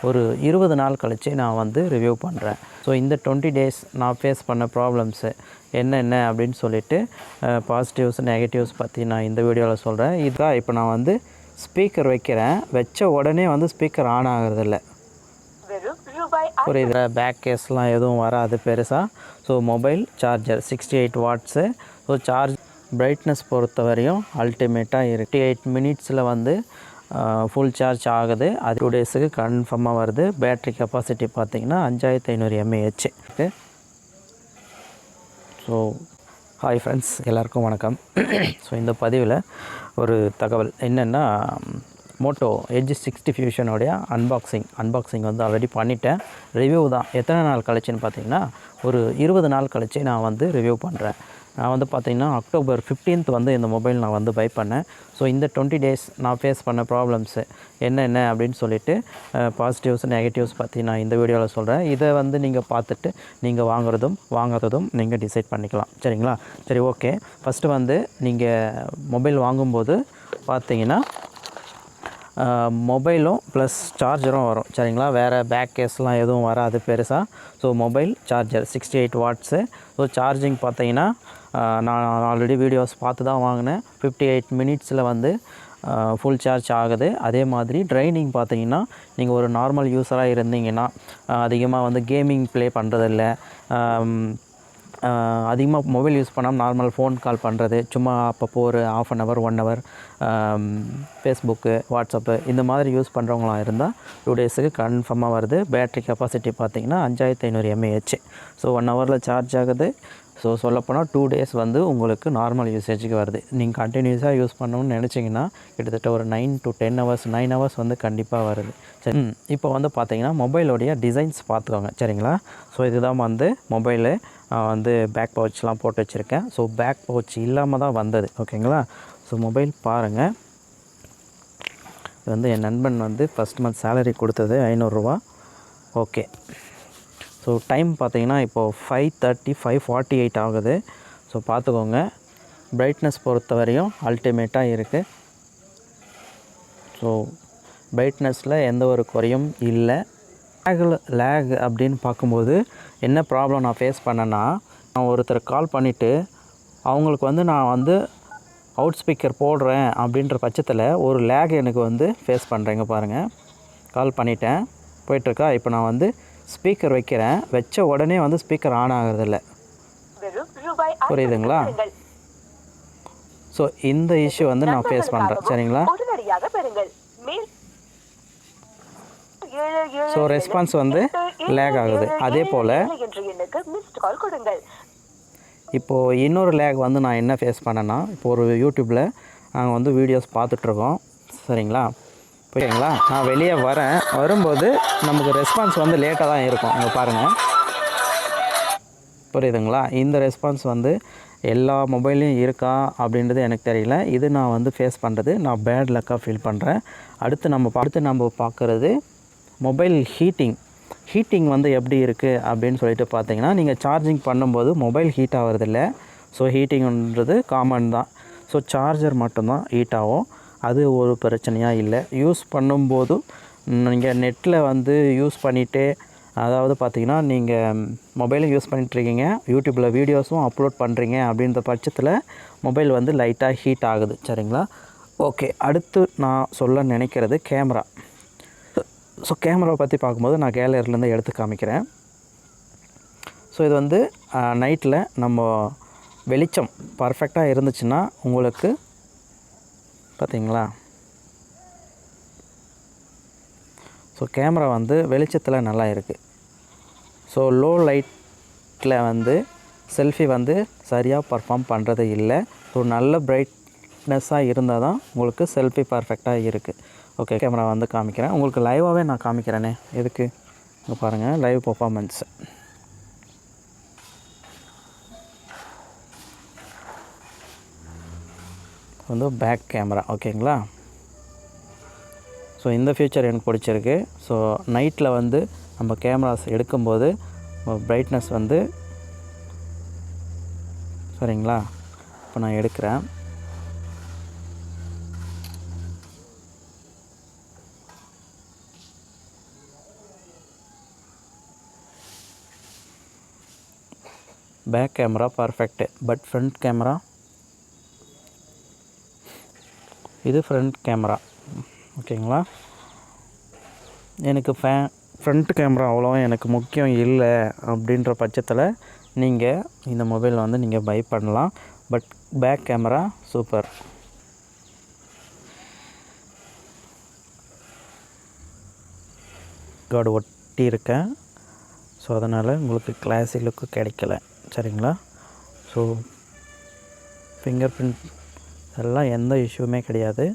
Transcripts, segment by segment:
ஒரு 20 நாள் கழித்து நான் வந்து ரிவ்யூ பண்ணுறேன். ஸோ இந்த 20 டேஸ் நான் ஃபேஸ் பண்ண ப்ராப்ளம்ஸு என்னென்ன அப்படின்னு சொல்லிவிட்டு பாசிட்டிவ்ஸ் நெகட்டிவ்ஸ் பற்றி நான் இந்த வீடியோவில் சொல்கிறேன். இதான் இப்போ நான் வந்து ஸ்பீக்கர் வைக்கிறேன். வச்ச உடனே வந்து ஸ்பீக்கர் ஆன் ஆகிறதில்ல. ஒரு இதில் பேக் கேஸ்லாம் எதுவும் வராது பெருசாக. So mobile charger 68 watts. So charge brightness பொறுத்த வரையும் அல்டிமேட்டாக இருக்குது. 8 மினிட்ஸில் வந்து ஃபுல் சார்ஜ் ஆகுது. அது 2 டேஸுக்கு கன்ஃபார்மாக வருது. பேட்ரி கெப்பாசிட்டி பார்த்திங்கன்னா 5500 mAh. ஸோ ஹாய் ஃப்ரெண்ட்ஸ், எல்லாருக்கும் வணக்கம். ஸோ இந்த பதிவில் ஒரு தகவல் என்னென்னா, மோட்டோ எட்ஜ் 60 ஃபியூஷனோடைய அன்பாக்சிங் வந்து ஆல்ரெடி பண்ணிட்டேன். ரிவ்யூ தான். எத்தனை நாள் கழிச்சுன்னு பார்த்தீங்கன்னா, ஒரு 20 நாள் கழித்து நான் வந்து ரிவ்யூ பண்ணுறேன். நான் வந்து பார்த்திங்கன்னா அக்டோபர் 15th வந்து இந்த மொபைல் நான் வந்து பை பண்ணேன். ஸோ இந்த 20 டேஸ் நான் ஃபேஸ் பண்ண ப்ராப்ளம்ஸு என்னென்ன அப்படின்னு சொல்லிவிட்டு பாசிட்டிவ்ஸ் நெகட்டிவ்ஸ் பற்றி நான் இந்த வீடியோவில் சொல்கிறேன். இதை வந்து நீங்கள் பார்த்துட்டு நீங்கள் வாங்காததும் நீங்கள் டிசைட் பண்ணிக்கலாம். சரிங்களா? சரி, ஓகே. ஃபஸ்ட்டு வந்து நீங்கள் மொபைல் வாங்கும்போது பார்த்தீங்கன்னா மொபைலும் ப்ளஸ் சார்ஜரும் வரும். சரிங்களா? வேறு பேக் கேஸ்லாம் எதுவும் வராது பெருசாக. So mobile charger 68 watts. So charging பார்த்தீங்கன்னா நான் ஆல்ரெடி வீடியோஸ் பார்த்து தான் வாங்கினேன். 58 மினிட்ஸில் வந்து ஃபுல் சார்ஜ் ஆகுது. அதே மாதிரி ட்ரைனிங் பார்த்தீங்கன்னா, நீங்கள் ஒரு நார்மல் யூஸராக இருந்தீங்கன்னா, அதிகமாக வந்து கேமிங் ப்ளே பண்ணுறதில்ல, அதிகமாக மொபைல் யூஸ் பண்ணாமல் நார்மல் ஃபோன் கால் பண்ணுறது, சும்மா அப்பப்போ ஒரு ½ an hour 1 hour Facebook, WhatsApp இந்த மாதிரி யூஸ் பண்ணுறவங்களாம் இருந்தால் 2 டேஸுக்கு கன்ஃபார்மாக வருது. பேட்ரி கெப்பாசிட்டி பார்த்திங்கன்னா 5500 mAh. ஸோ 1 ஹவரில் சார்ஜ் ஆகுது. ஸோ சொல்லப்போனால் 2 டேஸ் வந்து உங்களுக்கு நார்மல் யூசேஜுக்கு வருது. நீங்கள் கண்டினியூஸாக யூஸ் பண்ணணும்னு நினச்சிங்கன்னா கிட்டத்தட்ட ஒரு 9 to 10 ஹவர்ஸ் 9 ஹவர்ஸ் வந்து கண்டிப்பாக வருது. சரி, இப்போ வந்து பார்த்திங்கன்னா மொபைலோடைய டிசைன்ஸ் பார்த்துக்கோங்க. சரிங்களா? ஸோ இதுதான் வந்து மொபைலு வந்து பேக் பவுச்லாம் போட்டு வச்சுருக்கேன். ஸோ பேக் பவுச் இல்லாமல் தான் வந்தது. ஓகேங்களா? ஸோ மொபைல் பாருங்கள். இது வந்து என் நண்பன் வந்து ஃபஸ்ட் மந்த் சேலரி கொடுத்தது 500 ரூபா. ஓகே. ஸோ டைம் பார்த்திங்கன்னா இப்போது 5:30 5:48 ஆகுது. ஸோ பார்த்துக்கோங்க. பிரைட்னஸ் பொறுத்த வரையும் அல்டிமேட்டாக இருக்குது. ஸோ பிரைட்னஸில் எந்த ஒரு குறையும் இல்லை. லேக் அப்படின்னு பார்க்கும்போது என்ன ப்ராப்ளம் நான் ஃபேஸ் பண்ணேன்னா, நான் ஒருத்தர் கால் பண்ணிவிட்டு அவங்களுக்கு வந்து நான் வந்து அவுட் ஸ்பீக்கர் போடுறேன் அப்படின்ற பட்சத்தில் ஒரு லேக் எனக்கு வந்து ஃபேஸ் பண்ணுறேங்க. பாருங்கள், கால் பண்ணிட்டேன், போயிட்டுருக்கா. இப்போ நான் வந்து ஸ்பீக்கர் வைக்கிறேன். வச்ச உடனே வந்து ஸ்பீக்கர் ஆன் ஆகிறதில்ல. புரியுதுங்களா? ஸோ இந்த இஷ்யூ வந்து நான் ஃபேஸ் பண்ணுறேன். சரிங்களா? ஸோ ரெஸ்பான்ஸ் வந்து லேக் ஆகுது. அதே போல் இப்போது இன்னொரு லேக் வந்து நான் என்ன ஃபேஸ் பண்ணேன்னா, இப்போ ஒரு யூடியூப்பில் நாங்கள் வந்து வீடியோஸ் பார்த்துட்ருக்கோம். சரிங்களா? ஓகேங்களா? நான் வெளியே வரும்போது நமக்கு ரெஸ்பான்ஸ் வந்து லேட்டாக தான் இருக்கும். இங்கே பாருங்கள், புரியுதுங்களா? இந்த ரெஸ்பான்ஸ் வந்து எல்லா மொபைல்லையும் இருக்கா அப்படின்றது எனக்கு தெரியல. இது நான் வந்து ஃபேஸ் பண்ணுறது நான் பேட் லக்காக ஃபீல் பண்ணுறேன். அடுத்து நம்ம பார்க்குறது மொபைல் ஹீட்டிங் வந்து எப்படி இருக்குது அப்படின்னு சொல்லிட்டு பார்த்தீங்கன்னா, நீங்கள் சார்ஜிங் பண்ணும்போது மொபைல் ஹீட் ஆகிறதில்ல. ஸோ ஹீட்டிங்கிறது காமன் தான். ஸோ சார்ஜர் மட்டும்தான் ஹீட் ஆகும். அது ஒரு பிரச்சனையாக இல்லை. யூஸ் பண்ணும்போதும் நீங்கள் நெட்டில் வந்து யூஸ் பண்ணிவிட்டு, அதாவது பார்த்திங்கன்னா நீங்கள் மொபைலும் யூஸ் பண்ணிகிட்ருக்கீங்க, யூடியூப்பில் வீடியோஸும் அப்லோட் பண்ணுறீங்க அப்படின்ற பட்சத்தில் மொபைல் வந்து லைட்டாக ஹீட் ஆகுது. சரிங்களா? ஓகே. அடுத்து நான் சொல்ல நினைக்கிறது கேமரா. ஸோ கேமராவை பற்றி பார்க்கும்போது நான் கேலரிலேருந்து எடுத்து காமிக்கிறேன். ஸோ இது வந்து நைட்டில் நம்ம வெளிச்சம் பர்ஃபெக்டாக இருந்துச்சுன்னா உங்களுக்கு பார்த்தீங்களா, ஸோ கேமரா வந்து வெளிச்சத்தில் நல்லா இருக்குது. ஸோ லோ லைட்டில் வந்து செல்ஃபி வந்து சரியாக பர்ஃபார்ம் பண்ணுறது இல்லை. ஸோ நல்ல பிரைட்னஸாக இருந்தால் தான் உங்களுக்கு செல்ஃபி பர்ஃபெக்டாக இருக்குது. ஓகே, கேமரா வந்து காமிக்கிறேன் உங்களுக்கு. லைவாகவே நான் காமிக்கிறேனே, எதுக்கு? இங்கே பாருங்கள், லைவ் பர்ஃபார்மன்ஸ் வந்து பேக் கேமரா. ஓகேங்களா? ஸோ இந்த ஃபீச்சர் எனக்கு பிடிச்சிருக்கு. ஸோ நைட்டில் வந்து நம்ம கேமராஸ் எடுக்கும்போது பிரைட்னஸ் வந்து, சரிங்களா? இப்போ நான் எடுக்கிறேன். Back camera perfect. But front camera, இது ஃப்ரண்ட் கேமரா. ஓகேங்களா. எனக்கு ஃப்ரண்ட் கேமரா அவ்வளோவா எனக்கு முக்கியம் இல்லை அப்படின்ற பட்சத்தில் நீங்கள் இந்த மொபைல் வந்து நீங்கள் பை பண்ணலாம். But back camera super. Card ஒட்டி இருக்கேன். ஸோ அதனால் உங்களுக்கு கிளாஸி லுக்கு கிடைக்கல. சரிங்களா. ஸோ ஃபிங்கர் பிரிண்ட் எல்லாம் எந்த இஷ்யூமே கிடையாது.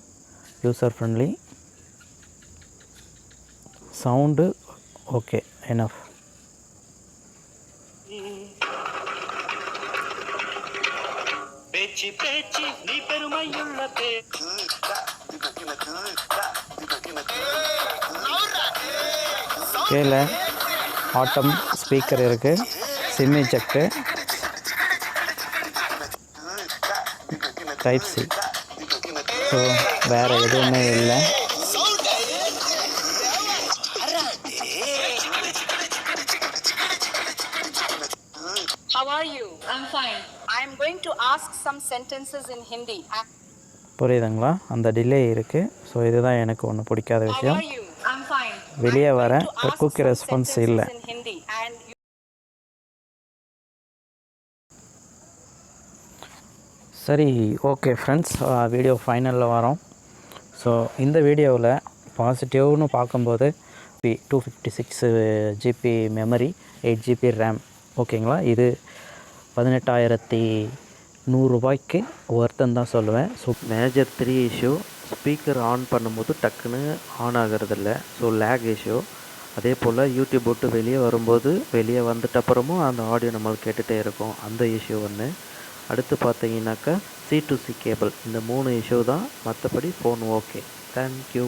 User friendly. Sound okay, enough. கீழே ஆட்டம் ஸ்பீக்கர் இருக்குது, Simmi jug, type C. So வேறு எதுவுமே இல்லை. How are you? I'm fine. I'm going to ask some sentences in Hindi. புரியுதுங்களா. அந்த டிலே இருக்குது. ஸோ இதுதான் எனக்கு ஒன்று பிடிக்காத How விஷயம். are you? I'm fine. வெளியே I'm வர going to ask cook some response sentences இல்லை. in Hindi and சரி, ஓகே ஃப்ரெண்ட்ஸ், வீடியோ ஃபைனலில் வரோம். ஸோ இந்த வீடியோவில் பாசிட்டிவ்னு பார்க்கும்போது 256 GB மெமரி, 8 GB ரேம். ஓகேங்களா. இது 18,100 ரூபாய்க்கு ஒர்த்துன்னு தான் சொல்லுவேன். So major 3 issue, speaker on பண்ணும்போது டக்குன்னு ஆன் ஆகிறதில்ல. So lag issue. அதே போல் யூடியூப் விட்டு வெளியே வரும்போது வெளியே வந்துட்ட அப்புறமும் அந்த ஆடியோ நம்மளுக்கு கேட்டுகிட்டே இருக்கும். அந்த இஷ்யூ ஒன்று. அடுத்து பார்த்தீங்கன்னாக்கா C to C கேபிள். இந்த 3 இஷ்யூ தான். மற்றபடி ஃபோன் ஓகே. தேங்க்யூ.